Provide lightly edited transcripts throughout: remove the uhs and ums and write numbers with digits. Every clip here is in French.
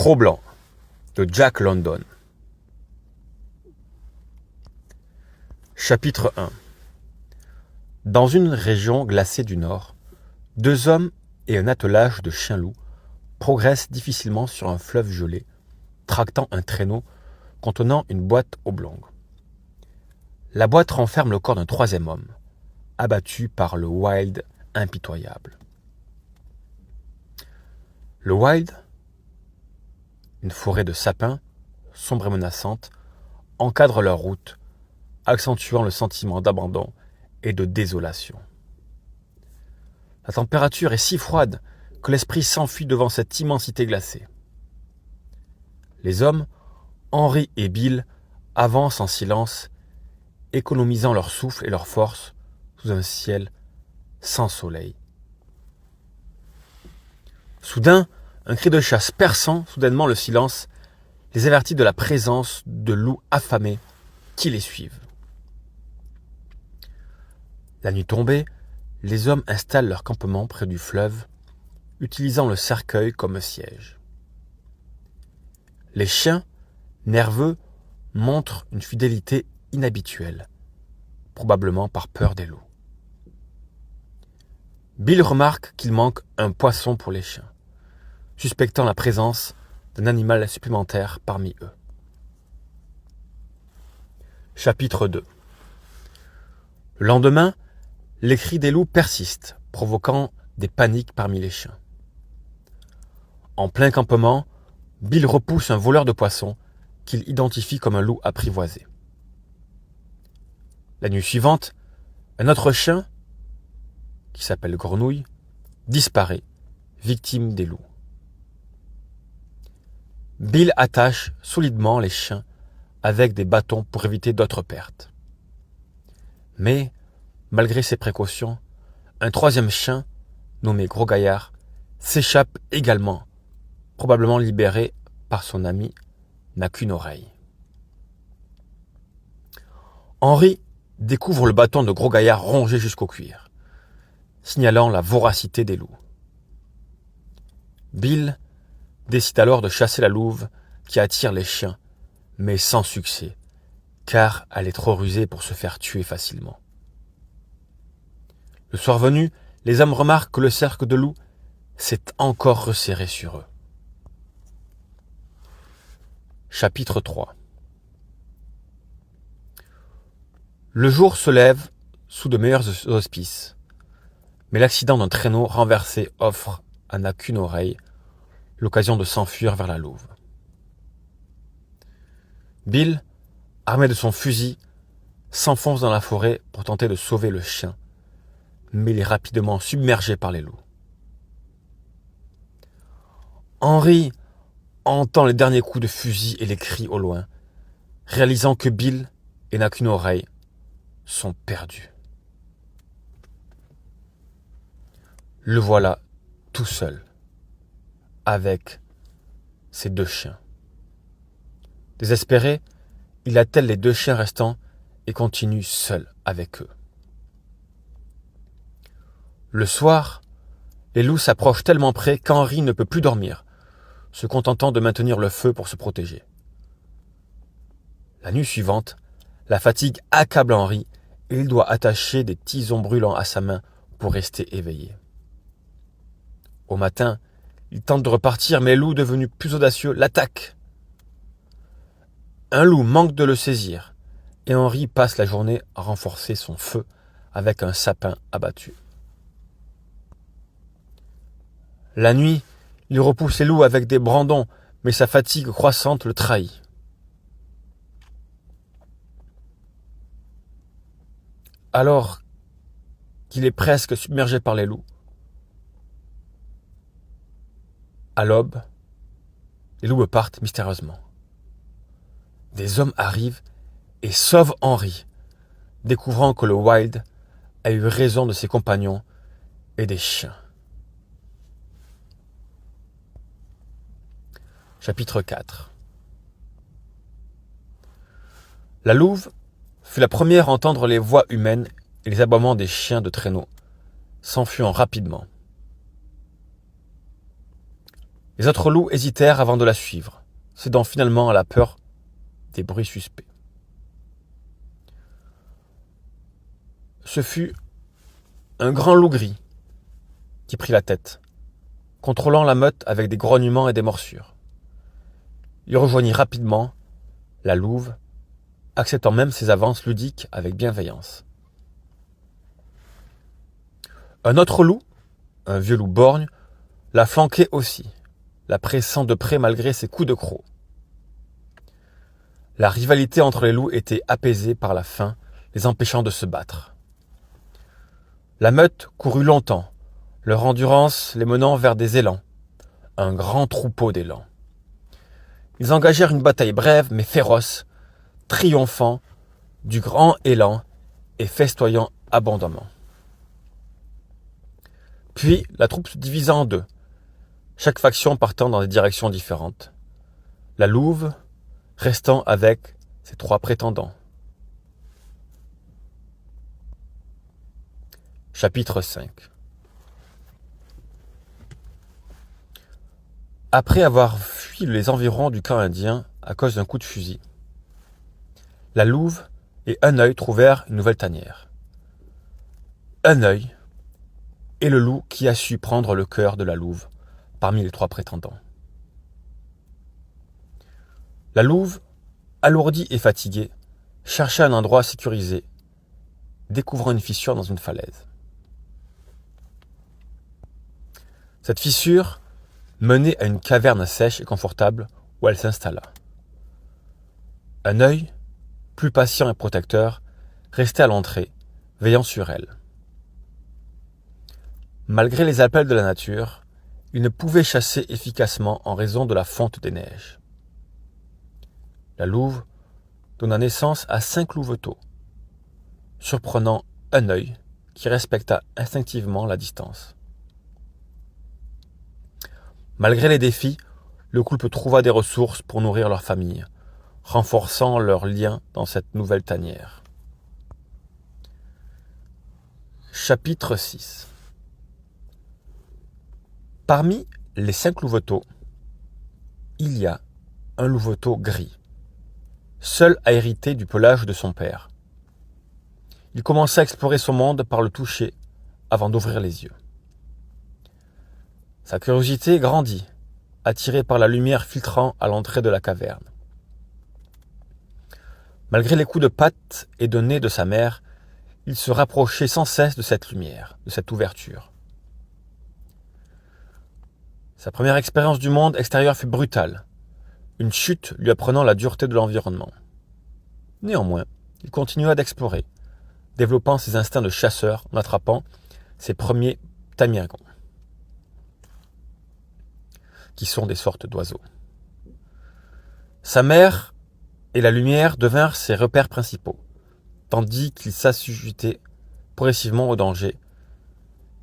Cro-Blanc de Jack London. Chapitre 1. Dans une région glacée du nord, 2 hommes et un attelage de chiens-loups progressent difficilement sur un fleuve gelé, tractant un traîneau contenant une boîte oblongue. La boîte renferme le corps d'un 3e homme, abattu par le Wild impitoyable. Le Wild, une forêt de sapins, sombre et menaçante, encadre leur route, accentuant le sentiment d'abandon et de désolation. La température est si froide que l'esprit s'enfuit devant cette immensité glacée. Les hommes, Henry et Bill, avancent en silence, économisant leur souffle et leur force sous un ciel sans soleil. Soudain, un cri de chasse perçant soudainement le silence les avertit de la présence de loups affamés qui les suivent. La nuit tombée, les hommes installent leur campement près du fleuve, utilisant le cercueil comme siège. Les chiens, nerveux, montrent une fidélité inhabituelle, probablement par peur des loups. Bill remarque qu'il manque un poisson pour les chiens, suspectant la présence d'un animal supplémentaire parmi eux. Chapitre 2. Le lendemain, les cris des loups persistent, provoquant des paniques parmi les chiens. En plein campement, Bill repousse un voleur de poissons qu'il identifie comme un loup apprivoisé. La nuit suivante, un autre chien, qui s'appelle Grenouille, disparaît, victime des loups. Bill attache solidement les chiens avec des bâtons pour éviter d'autres pertes. Mais, malgré ces précautions, un 3e chien, nommé Gros Gaillard, s'échappe également, probablement libéré par son ami N'a qu'une oreille. Henry découvre le bâton de Gros Gaillard rongé jusqu'au cuir, signalant la voracité des loups. Bill décide alors de chasser la louve qui attire les chiens, mais sans succès, car elle est trop rusée pour se faire tuer facilement. Le soir venu, les hommes remarquent que le cercle de loups s'est encore resserré sur eux. Chapitre 3. Le jour se lève sous de meilleurs auspices, mais l'accident d'un traîneau renversé offre à N'a qu'une oreille l'occasion de s'enfuir vers la louve. Bill, armé de son fusil, s'enfonce dans la forêt pour tenter de sauver le chien, mais il est rapidement submergé par les loups. Henry entend les derniers coups de fusil et les cris au loin, réalisant que Bill et N'a qu'une oreille sont perdus. Le voilà tout seul, avec ses 2 chiens. Désespéré, il attelle les 2 chiens restants et continue seul avec eux. Le soir, les loups s'approchent tellement près qu'Henry ne peut plus dormir, se contentant de maintenir le feu pour se protéger. La nuit suivante, la fatigue accable Henry et il doit attacher des tisons brûlants à sa main pour rester éveillé. Au matin, il tente de repartir, mais les loups, devenus plus audacieux, l'attaquent. Un loup manque de le saisir, et Henry passe la journée à renforcer son feu avec un sapin abattu. La nuit, il repousse les loups avec des brandons, mais sa fatigue croissante le trahit. Alors qu'il est presque submergé par les loups, à l'aube, les loups partent mystérieusement. Des hommes arrivent et sauvent Henry, découvrant que le Wild a eu raison de ses compagnons et des chiens. Chapitre 4. La louve fut la première à entendre les voix humaines et les aboiements des chiens de traîneau, s'enfuyant rapidement. Les autres loups hésitèrent avant de la suivre, cédant finalement à la peur des bruits suspects. Ce fut un grand loup gris qui prit la tête, contrôlant la meute avec des grognements et des morsures. Il rejoignit rapidement la louve, acceptant même ses avances ludiques avec bienveillance. Un autre loup, un vieux loup borgne, la flanquait aussi, la pressant de près malgré ses coups de croc. La rivalité entre les loups était apaisée par la faim, les empêchant de se battre. La meute courut longtemps, leur endurance les menant vers des élans, un grand troupeau d'élans. Ils engagèrent une bataille brève mais féroce, triomphant du grand élan et festoyant abondamment. Puis la troupe se divisa en deux, chaque faction partant dans des directions différentes. La louve restant avec ses 3 prétendants. Chapitre 5. Après avoir fui les environs du camp indien à cause d'un coup de fusil, la louve et Un œil trouvèrent une nouvelle tanière. Un œil est le loup qui a su prendre le cœur de la louve parmi les 3 prétendants. La louve, alourdie et fatiguée, chercha un endroit sécurisé, découvrant une fissure dans une falaise. Cette fissure menait à une caverne sèche et confortable où elle s'installa. Un œil, plus patient et protecteur, restait à l'entrée, veillant sur elle. Malgré les appels de la nature, il ne pouvait chasser efficacement en raison de la fonte des neiges. La louve donna naissance à 5 louveteaux, surprenant Un œil qui respecta instinctivement la distance. Malgré les défis, le couple trouva des ressources pour nourrir leur famille, renforçant leurs liens dans cette nouvelle tanière. Chapitre 6. Parmi les 5 louveteaux, il y a un louveteau gris, seul à hériter du pelage de son père. Il commença à explorer son monde par le toucher avant d'ouvrir les yeux. Sa curiosité grandit, attiré par la lumière filtrant à l'entrée de la caverne. Malgré les coups de patte et de nez de sa mère, il se rapprochait sans cesse de cette lumière, de cette ouverture. Sa première expérience du monde extérieur fut brutale, une chute lui apprenant la dureté de l'environnement. Néanmoins, il continua d'explorer, développant ses instincts de chasseur en attrapant ses premiers tamirgons, qui sont des sortes d'oiseaux. Sa mère et la lumière devinrent ses repères principaux, tandis qu'il s'assujettait progressivement aux dangers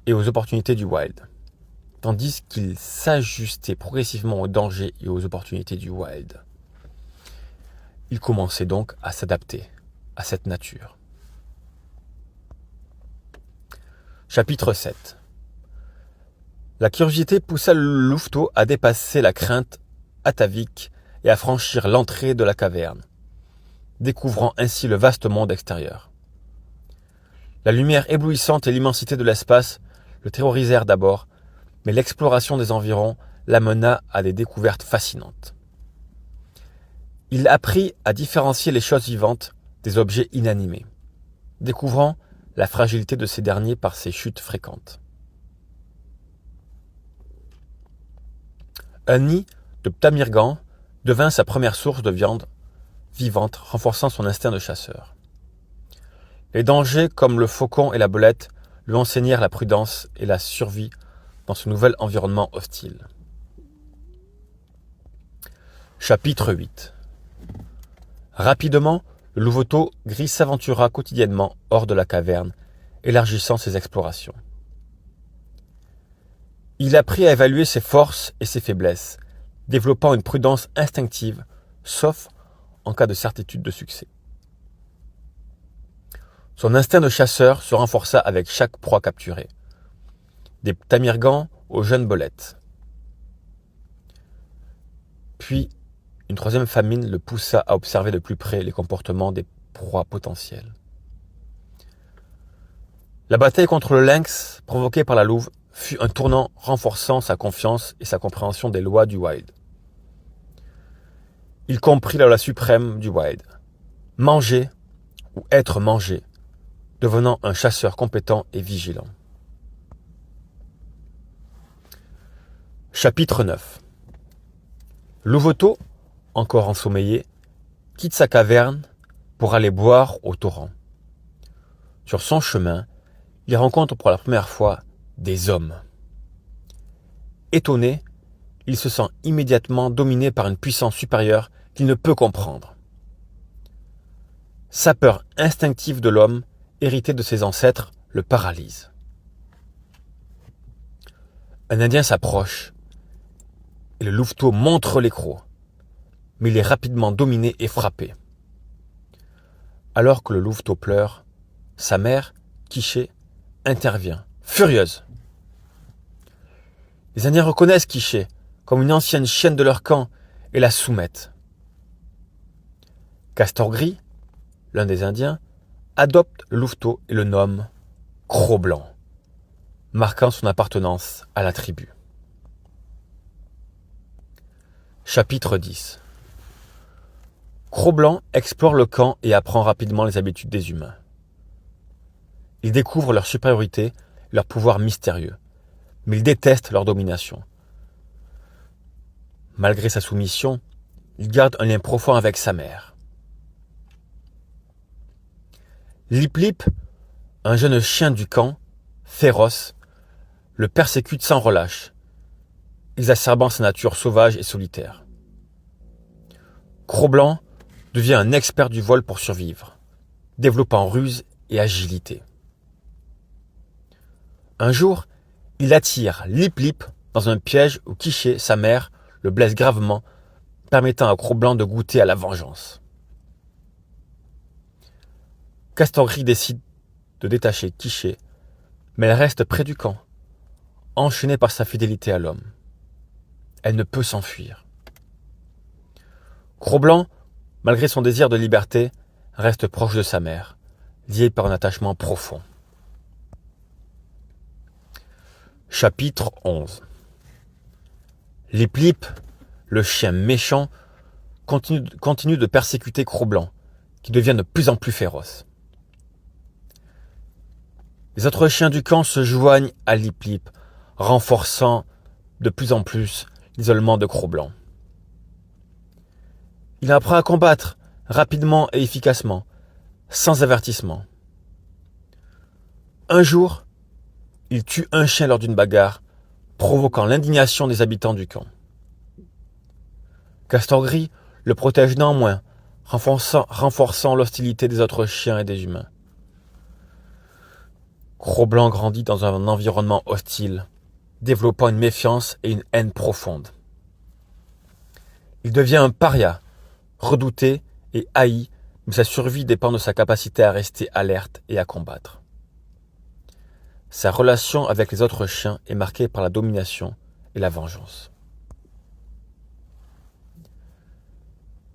et aux opportunités du wild. Il commençait donc à s'adapter à cette nature. Chapitre 7. La curiosité poussa le louveteau à dépasser la crainte atavique et à franchir l'entrée de la caverne, découvrant ainsi le vaste monde extérieur. La lumière éblouissante et l'immensité de l'espace le terrorisèrent d'abord, mais l'exploration des environs l'amena à des découvertes fascinantes. Il apprit à différencier les choses vivantes des objets inanimés, découvrant la fragilité de ces derniers par ses chutes fréquentes. Un nid de tamirgan devint sa première source de viande vivante, renforçant son instinct de chasseur. Les dangers comme le faucon et la belette lui enseignèrent la prudence et la survie dans ce nouvel environnement hostile. Chapitre 8. Rapidement, le louveteau gris s'aventura quotidiennement hors de la caverne, élargissant ses explorations. Il apprit à évaluer ses forces et ses faiblesses, développant une prudence instinctive, sauf en cas de certitude de succès. Son instinct de chasseur se renforça avec chaque proie capturée, des tamirgans aux jeunes belettes. Puis, une troisième famine le poussa à observer de plus près les comportements des proies potentielles. La bataille contre le lynx, provoquée par la louve, fut un tournant renforçant sa confiance et sa compréhension des lois du wild. Il comprit la loi suprême du wild. Manger ou être mangé, devenant un chasseur compétent et vigilant. Chapitre 9. Louveteau, encore ensommeillé, quitte sa caverne pour aller boire au torrent. Sur son chemin, il rencontre pour la première fois des hommes. Étonné, il se sent immédiatement dominé par une puissance supérieure qu'il ne peut comprendre. Sa peur instinctive de l'homme, héritée de ses ancêtres, le paralyse. Un Indien s'approche et le louveteau montre l'écrou, mais il est rapidement dominé et frappé. Alors que le louveteau pleure, sa mère, Quiché, intervient, furieuse. Les Indiens reconnaissent Quiché comme une ancienne chienne de leur camp et la soumettent. Castor Gris, l'un des Indiens, adopte le louveteau et le nomme Cro-Blanc, marquant son appartenance à la tribu. Chapitre 10. Cro-Blanc explore le camp et apprend rapidement les habitudes des humains. Il découvre leur supériorité et leur pouvoir mystérieux, mais il déteste leur domination. Malgré sa soumission, il garde un lien profond avec sa mère. Lip Lip, un jeune chien du camp, féroce, le persécute sans relâche, exacerbant sa nature sauvage et solitaire. Cro-Blanc devient un expert du vol pour survivre, développant ruse et agilité. Un jour, il attire Lip Lip dans un piège où Quiché, sa mère, le blesse gravement, permettant à Cro-Blanc de goûter à la vengeance. Castor Gris décide de détacher Quiché, mais elle reste près du camp, enchaînée par sa fidélité à l'homme. Elle ne peut s'enfuir. Cro-Blanc, malgré son désir de liberté, reste proche de sa mère, lié par un attachement profond. Chapitre 11. Lip Lip, le chien méchant, continue de persécuter Cro-Blanc, qui devient de plus en plus féroce. Les autres chiens du camp se joignent à Lip Lip, renforçant de plus en plus l'isolement de Cro-Blanc. Il apprend à combattre rapidement et efficacement, sans avertissement. Un jour, il tue un chien lors d'une bagarre, provoquant l'indignation des habitants du camp. Castor Gris le protège néanmoins, renforçant l'hostilité des autres chiens et des humains. Cro-Blanc grandit dans un environnement hostile, développant une méfiance et une haine profonde. Il devient un paria, redouté et haï, mais sa survie dépend de sa capacité à rester alerte et à combattre. Sa relation avec les autres chiens est marquée par la domination et la vengeance.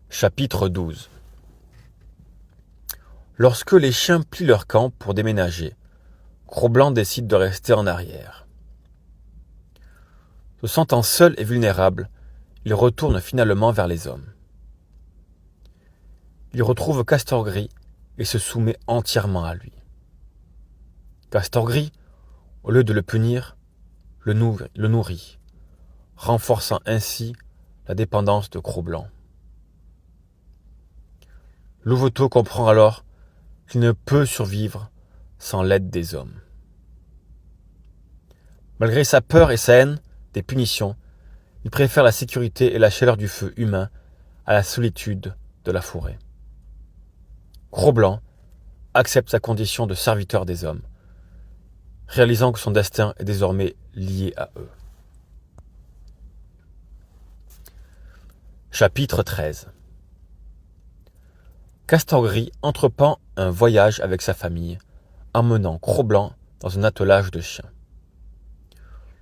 Chapitre 12. Lorsque les chiens plient leur camp pour déménager, Cro-Blanc décide de rester en arrière. Se sentant seul et vulnérable, il retourne finalement vers les hommes. Il retrouve Castor Gris et se soumet entièrement à lui. Castor Gris, au lieu de le punir, le nourrit, renforçant ainsi la dépendance de Cro-Blanc. Louveteau comprend alors qu'il ne peut survivre sans l'aide des hommes. Malgré sa peur et sa haine des punitions, il préfère la sécurité et la chaleur du feu humain à la solitude de la forêt. Cro-Blanc accepte sa condition de serviteur des hommes, réalisant que son destin est désormais lié à eux. Chapitre 13. Castor Gris entreprend un voyage avec sa famille, emmenant Cro-Blanc dans un attelage de chiens.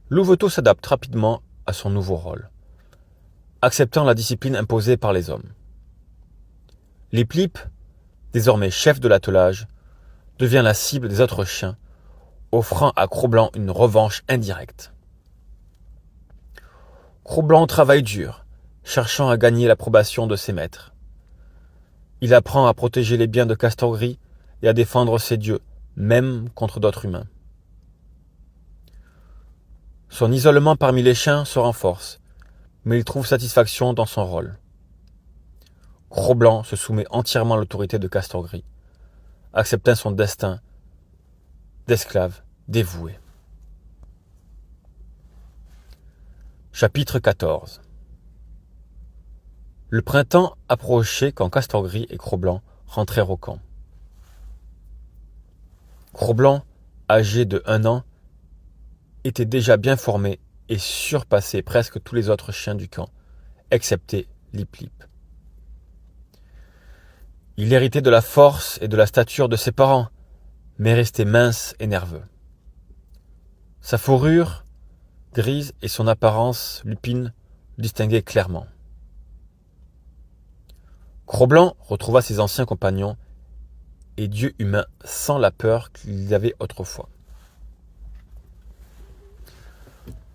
Louveteau s'adapte rapidement à son nouveau rôle. acceptant la discipline imposée par les hommes. Lip Lip, désormais chef de l'attelage, devient la cible des autres chiens, offrant à Cro-Blanc une revanche indirecte. Cro-Blanc travaille dur, cherchant à gagner l'approbation de ses maîtres. Il apprend à protéger les biens de Castor Gris et à défendre ses dieux, même contre d'autres humains. Son isolement parmi les chiens se renforce, mais il trouve satisfaction dans son rôle. Cro-Blanc se soumet entièrement à l'autorité de Castor Gris, acceptant son destin d'esclave dévoué. Chapitre 14. Le printemps approchait quand Castor Gris et Cro-Blanc rentrèrent au camp. Cro-Blanc, âgé de 1 an, était déjà bien formé et surpassait presque tous les autres chiens du camp, excepté Lip Lip. Il héritait de la force et de la stature de ses parents, mais restait mince et nerveux. Sa fourrure grise et son apparence lupine le distinguaient clairement. Cro-Blanc retrouva ses anciens compagnons et dieux humains sans la peur qu'il y avait autrefois.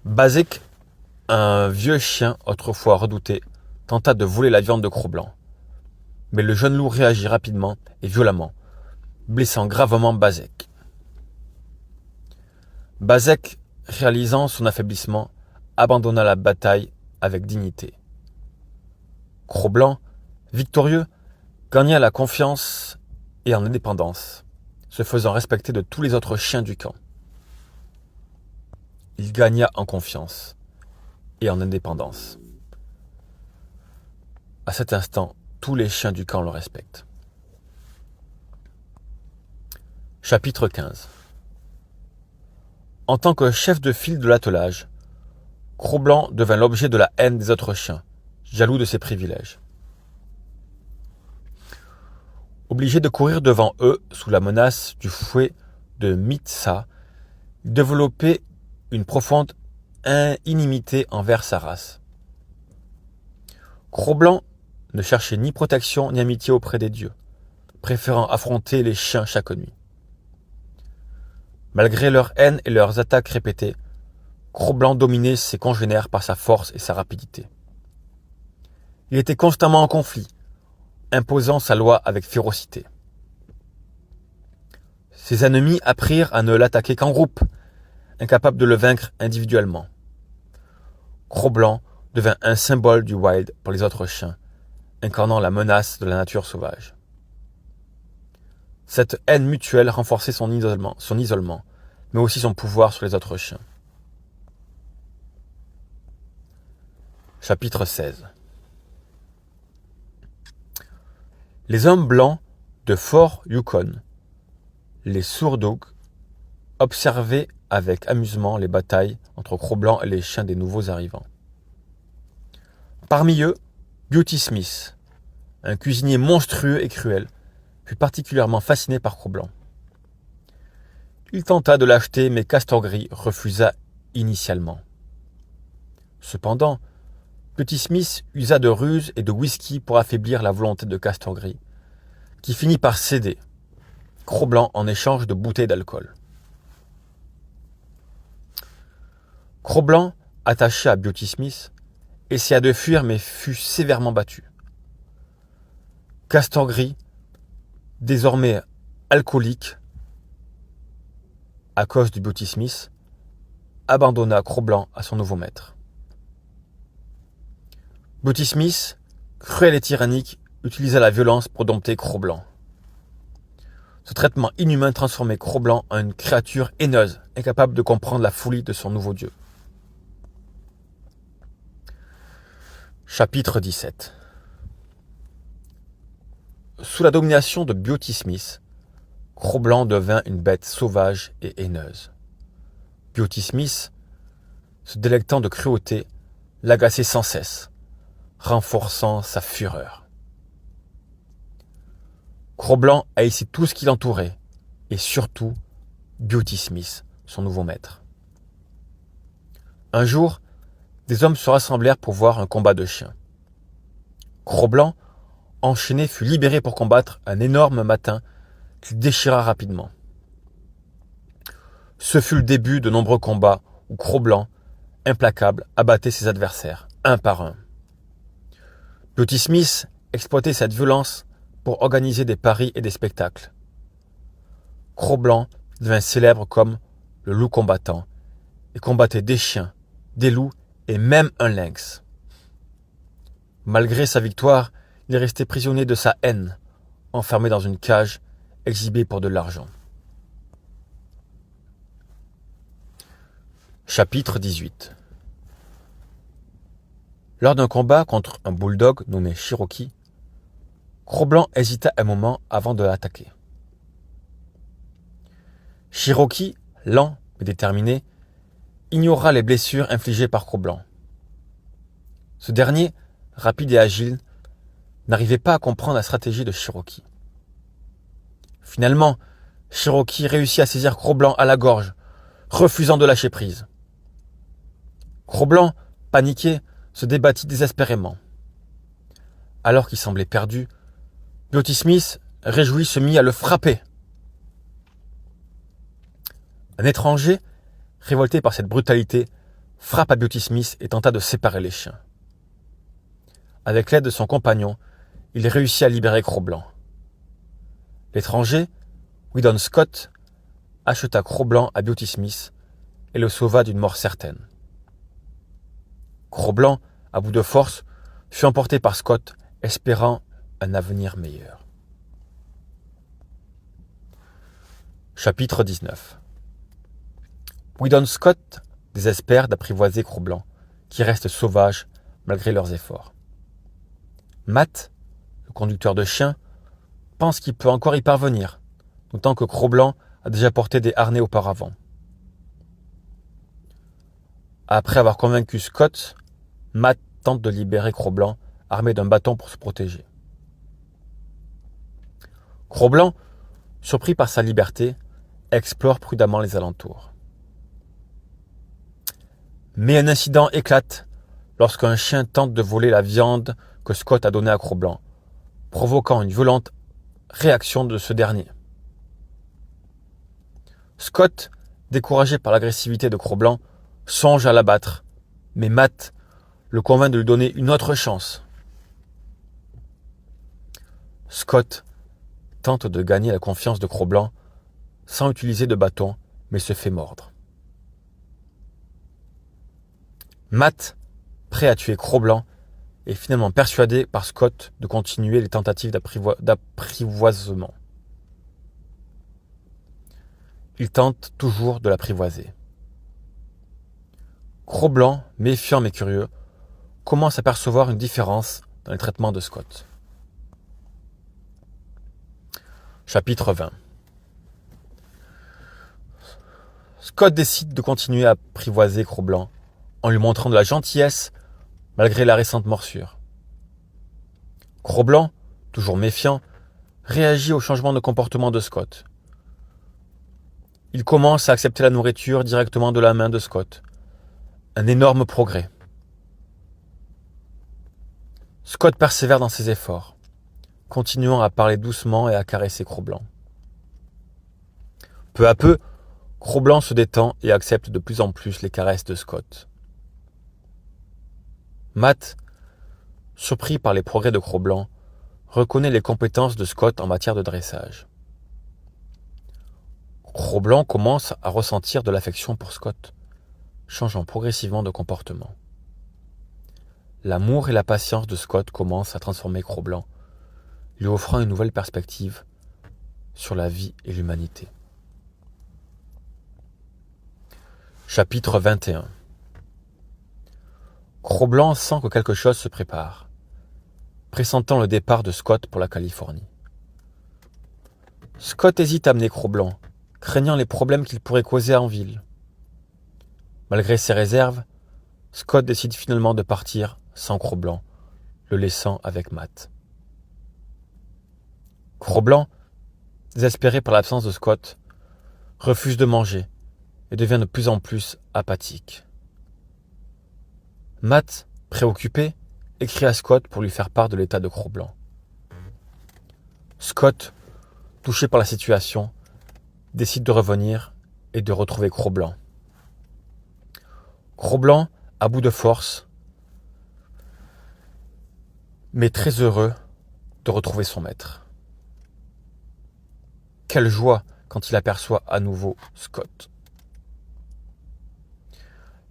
Basek, un vieux chien autrefois redouté, tenta de voler la viande de Cro-Blanc. Mais le jeune loup réagit rapidement et violemment, blessant gravement Basek. Basek, réalisant son affaiblissement, abandonna la bataille avec dignité. Cro-Blanc, victorieux, gagna la confiance et en indépendance, se faisant respecter de tous les autres chiens du camp. Il gagna en confiance et en indépendance. À cet instant, tous les chiens du camp le respectent. Chapitre 15. En tant que chef de file de l'attelage, Cro-Blanc devint l'objet de la haine des autres chiens, jaloux de ses privilèges. Obligé de courir devant eux sous la menace du fouet de Mithsa, il développait une profonde inimité envers sa race. Cro-Blanc ne cherchait ni protection ni amitié auprès des dieux, préférant affronter les chiens chaque nuit. Malgré leur haine et leurs attaques répétées, Cro-Blanc dominait ses congénères par sa force et sa rapidité. Il était constamment en conflit, imposant sa loi avec férocité. Ses ennemis apprirent à ne l'attaquer qu'en groupe, incapables de le vaincre individuellement. Cro-Blanc devint un symbole du wild pour les autres chiens, incarnant la menace de la nature sauvage. Cette haine mutuelle renforçait son isolement, mais aussi son pouvoir sur les autres chiens. Chapitre 16. Les hommes blancs de Fort Yukon, les Sourdough, observaient avec amusement les batailles entre Cro-Blanc et les chiens des nouveaux arrivants. Parmi eux, Beauty Smith, un cuisinier monstrueux et cruel, fut particulièrement fasciné par Cro-Blanc. Il tenta de l'acheter, mais Castor Gris refusa initialement. Cependant, Beauty Smith usa de ruses et de whisky pour affaiblir la volonté de Castor Gris, qui finit par céder, Cro-Blanc en échange de bouteilles d'alcool. Cro-Blanc, attaché à Beauty Smith, essaya de fuir mais fut sévèrement battu. Castor Gris, désormais alcoolique à cause du Beauty Smith, abandonna Cro-Blanc à son nouveau maître. Beauty Smith, cruel et tyrannique, utilisa la violence pour dompter Cro-Blanc. Ce traitement inhumain transformait Cro-Blanc en une créature haineuse, incapable de comprendre la folie de son nouveau dieu. Chapitre 17. Sous la domination de Beauty Smith, Cro-Blanc devint une bête sauvage et haineuse. Beauty Smith, se délectant de cruauté, l'agaçait sans cesse, renforçant sa fureur. Cro-Blanc haïssait tout ce qui l'entourait, et surtout Beauty Smith, son nouveau maître. Un jour, des hommes se rassemblèrent pour voir un combat de chiens. Cro-Blanc, enchaîné, fut libéré pour combattre un énorme mâtin qu'il déchira rapidement. Ce fut le début de nombreux combats où Cro-Blanc, implacable, abattait ses adversaires, un par un. Beauty Smith exploitait cette violence pour organiser des paris et des spectacles. Cro-Blanc devint célèbre comme le loup combattant et combattait des chiens, des loups et même un lynx. Malgré sa victoire, il restait prisonnier de sa haine, enfermé dans une cage, exhibé pour de l'argent. Chapitre 18. Lors d'un combat contre un bulldog nommé Cherokee, Cro-Blanc hésita un moment avant de l'attaquer. Cherokee, lent mais déterminé, ignora les blessures infligées par Cro-Blanc. Ce dernier, rapide et agile, n'arrivait pas à comprendre la stratégie de Cherokee. Finalement, Cherokee réussit à saisir Cro-Blanc à la gorge, refusant de lâcher prise. Cro-Blanc, paniqué, se débattit désespérément. Alors qu'il semblait perdu, Beauty Smith, réjoui, se mit à le frapper. Un étranger, révolté par cette brutalité, frappa Beauty Smith et tenta de séparer les chiens. Avec l'aide de son compagnon, il réussit à libérer Cro-Blanc. L'étranger, Weedon Scott, acheta Cro-Blanc à Beauty Smith et le sauva d'une mort certaine. Cro-Blanc, à bout de force, fut emporté par Scott, espérant un avenir meilleur. Chapitre 19. Weedon Scott désespère d'apprivoiser Cro-Blanc, qui reste sauvage malgré leurs efforts. Matt, le conducteur de chien, pense qu'il peut encore y parvenir, d'autant que Cro-Blanc a déjà porté des harnais auparavant. Après avoir convaincu Scott, Matt tente de libérer Cro-Blanc, armé d'un bâton pour se protéger. Cro-Blanc, surpris par sa liberté, explore prudemment les alentours. Mais un incident éclate lorsqu'un chien tente de voler la viande que Scott a donnée à Cro-Blanc, provoquant une violente réaction de ce dernier. Scott, découragé par l'agressivité de Cro-Blanc, songe à l'abattre, mais Matt le convainc de lui donner une autre chance. Scott tente de gagner la confiance de Cro-Blanc sans utiliser de bâton, mais se fait mordre. Matt, prêt à tuer Cro-Blanc, est finalement persuadé par Scott de continuer les tentatives d'apprivoisement. Il tente toujours de l'apprivoiser. Cro-Blanc, méfiant mais curieux, commence à percevoir une différence dans le traitement de Scott. Chapitre 20. Scott décide de continuer à apprivoiser Cro-Blanc en lui montrant de la gentillesse malgré la récente morsure. Cro-Blanc, toujours méfiant, réagit au changement de comportement de Scott. Il commence à accepter la nourriture directement de la main de Scott. Un énorme progrès. Scott persévère dans ses efforts, continuant à parler doucement et à caresser Cro-Blanc. Peu à peu, Cro-Blanc se détend et accepte de plus en plus les caresses de Scott. Matt, surpris par les progrès de Cro-Blanc, reconnaît les compétences de Scott en matière de dressage. Cro-Blanc commence à ressentir de l'affection pour Scott, changeant progressivement de comportement. L'amour et la patience de Scott commencent à transformer Cro-Blanc, lui offrant une nouvelle perspective sur la vie et l'humanité. Chapitre 21. Cro-Blanc sent que quelque chose se prépare, pressentant le départ de Scott pour la Californie. Scott hésite à amener Cro-Blanc, craignant les problèmes qu'il pourrait causer en ville. Malgré ses réserves, Scott décide finalement de partir sans Cro-Blanc, le laissant avec Matt. Cro-Blanc, désespéré par l'absence de Scott, refuse de manger et devient de plus en plus apathique. Matt, préoccupé, écrit à Scott pour lui faire part de l'état de Cro-Blanc. Scott, touché par la situation, décide de revenir et de retrouver Cro-Blanc. Cro-Blanc, à bout de force, mais très heureux de retrouver son maître. Quelle joie quand il aperçoit à nouveau Scott.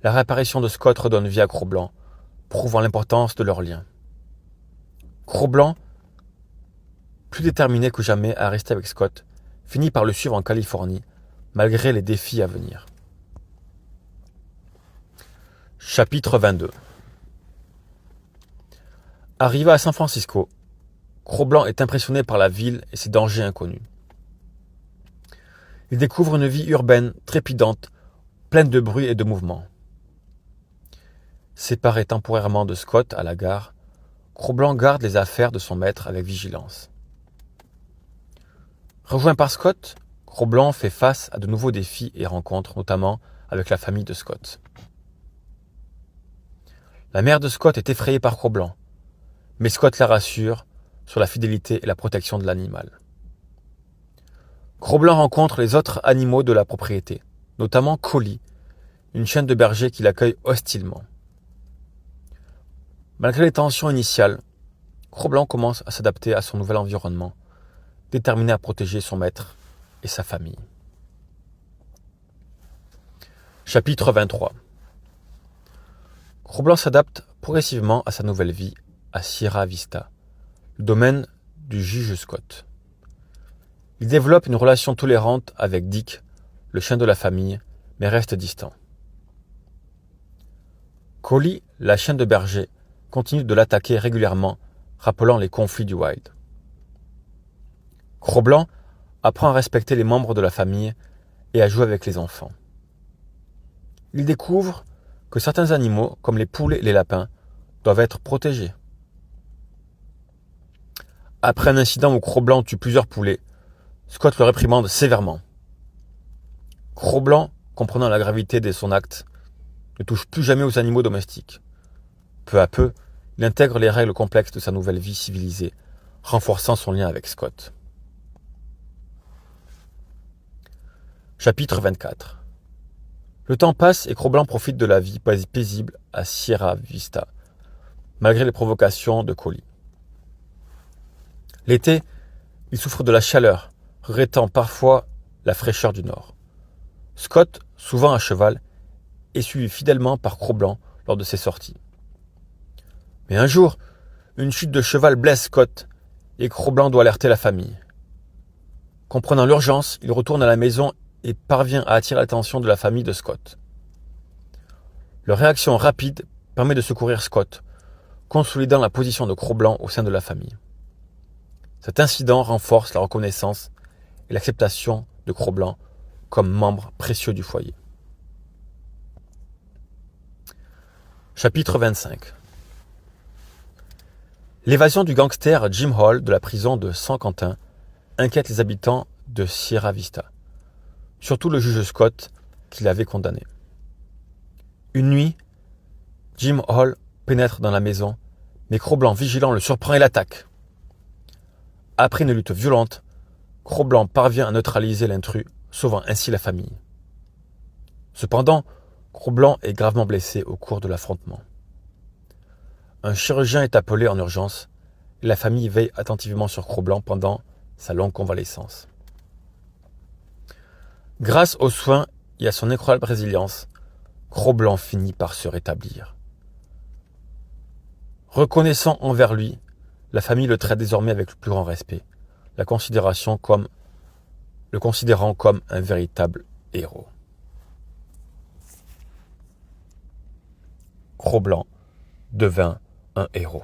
La réapparition de Scott redonne vie à Cro-Blanc, prouvant l'importance de leur lien. Cro-Blanc, plus déterminé que jamais à rester avec Scott, finit par le suivre en Californie, malgré les défis à venir. Chapitre 22. Arrivé à San Francisco, Cro-Blanc est impressionné par la ville et ses dangers inconnus. Il découvre une vie urbaine trépidante, pleine de bruit et de mouvement. Séparé temporairement de Scott à la gare, Cro-Blanc garde les affaires de son maître avec vigilance. Rejoint par Scott, Cro-Blanc fait face à de nouveaux défis et rencontres, notamment avec la famille de Scott. La mère de Scott est effrayée par Cro-Blanc, mais Scott la rassure sur la fidélité et la protection de l'animal. Cro-Blanc rencontre les autres animaux de la propriété, notamment Collie, une chienne de berger qui l'accueille hostilement. Malgré les tensions initiales, Cro-Blanc commence à s'adapter à son nouvel environnement, déterminé à protéger son maître et sa famille. Chapitre 23. Cro-Blanc s'adapte progressivement à sa nouvelle vie à Sierra Vista, le domaine du juge Scott. Il développe une relation tolérante avec Dick, le chien de la famille, mais reste distant. Collie, la chienne de berger, continue de l'attaquer régulièrement, rappelant les conflits du Wild. Cro-Blanc apprend à respecter les membres de la famille et à jouer avec les enfants. Il découvre que certains animaux, comme les poules et les lapins, doivent être protégés. Après un incident où Cro-Blanc tue plusieurs poulets, Scott le réprimande sévèrement. Cro-Blanc, comprenant la gravité de son acte, ne touche plus jamais aux animaux domestiques. Peu à peu, il intègre les règles complexes de sa nouvelle vie civilisée, renforçant son lien avec Scott. Chapitre 24. Le temps passe et Cro-Blanc profite de la vie paisible à Sierra Vista, malgré les provocations de Collie. L'été, il souffre de la chaleur, regrettant parfois la fraîcheur du nord. Scott, souvent à cheval, est suivi fidèlement par Cro-Blanc lors de ses sorties. Mais un jour, une chute de cheval blesse Scott et Cro-Blanc doit alerter la famille. Comprenant l'urgence, il retourne à la maison et parvient à attirer l'attention de la famille de Scott. Leur réaction rapide permet de secourir Scott, consolidant la position de Cro-Blanc au sein de la famille. Cet incident renforce la reconnaissance et l'acceptation de Cro-Blanc comme membre précieux du foyer. Chapitre 25. L'évasion du gangster Jim Hall de la prison de San Quentin inquiète les habitants de Sierra Vista, surtout le juge Scott qui l'avait condamné. Une nuit, Jim Hall pénètre dans la maison, mais Cro-Blanc vigilant le surprend et l'attaque. Après une lutte violente, Cro-Blanc parvient à neutraliser l'intrus, sauvant ainsi la famille. Cependant, Cro-Blanc est gravement blessé au cours de l'affrontement. Un chirurgien est appelé en urgence et la famille veille attentivement sur Cro-Blanc pendant sa longue convalescence. Grâce aux soins et à son incroyable résilience, Cro-Blanc finit par se rétablir. Reconnaissant envers lui, la famille le traite désormais avec le plus grand respect, le considérant comme un véritable héros. Cro-Blanc devint un héros.